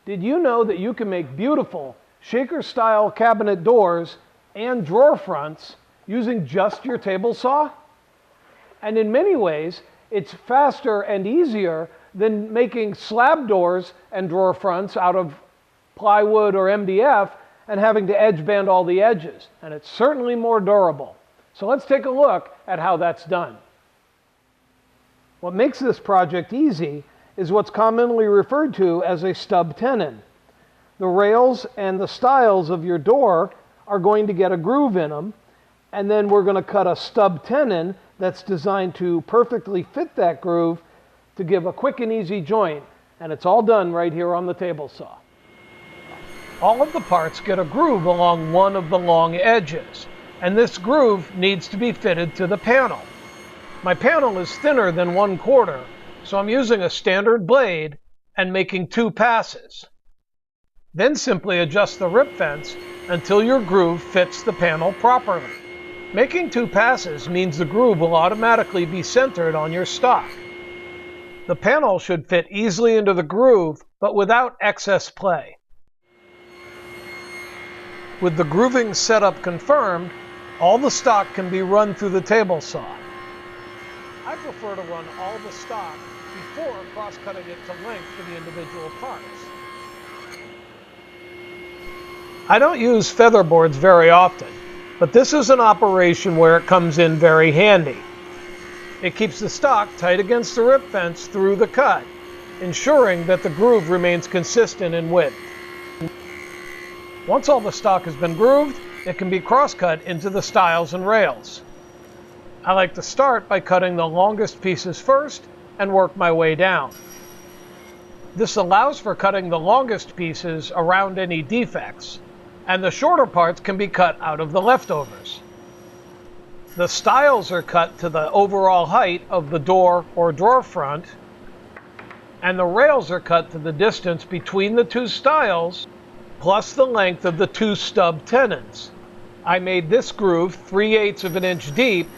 Did you know that you can make beautiful shaker-style cabinet doors and drawer fronts using just your table saw? And in many ways, it's faster and easier than making slab doors and drawer fronts out of plywood or MDF and having to edge band all the edges. And it's certainly more durable. So let's take a look at how that's done. What makes this project easy is what's commonly referred to as a stub tenon. The rails and the stiles of your door are going to get a groove in them, and then we're going to cut a stub tenon that's designed to perfectly fit that groove to give a quick and easy joint, and it's all done right here on the table saw. All of the parts get a groove along one of the long edges, and this groove needs to be fitted to the panel. My panel is thinner than 1/4, so I'm using a standard blade and making 2 passes. Then simply adjust the rip fence until your groove fits the panel properly. Making 2 passes means the groove will automatically be centered on your stock. The panel should fit easily into the groove, but without excess play. With the grooving setup confirmed, all the stock can be run through the table saw. I prefer to run all the stock before cross-cutting it to length for the individual parts. I don't use feather boards very often, but this is an operation where it comes in very handy. It keeps the stock tight against the rip fence through the cut, ensuring that the groove remains consistent in width. Once all the stock has been grooved, it can be cross-cut into the stiles and rails. I like to start by cutting the longest pieces first and work my way down. This allows for cutting the longest pieces around any defects, and the shorter parts can be cut out of the leftovers. The stiles are cut to the overall height of the door or drawer front, and the rails are cut to the distance between the 2 stiles plus the length of the 2 stub tenons. I made this groove 3/8 of an inch deep,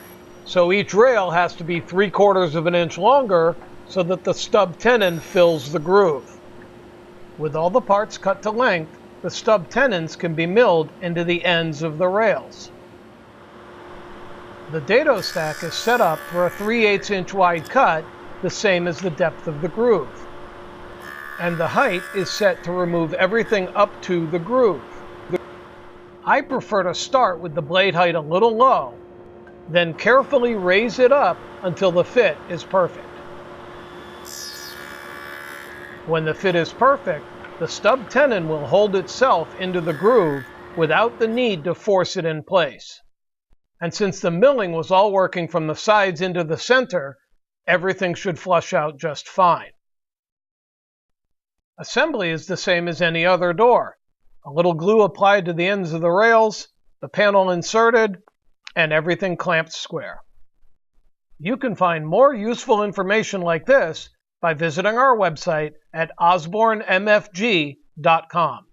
so each rail has to be 3/4 of an inch longer so that the stub tenon fills the groove. With all the parts cut to length, the stub tenons can be milled into the ends of the rails. The dado stack is set up for a 3/8 inch wide cut, the same as the depth of the groove. And the height is set to remove everything up to the groove. I prefer to start with the blade height a little low, then carefully raise it up until the fit is perfect. When the fit is perfect, the stub tenon will hold itself into the groove without the need to force it in place. And since the milling was all working from the sides into the center, everything should flush out just fine. Assembly is the same as any other door. A little glue applied to the ends of the rails, the panel inserted, and everything clamped square. You can find more useful information like this by visiting our website at osbornemfg.com.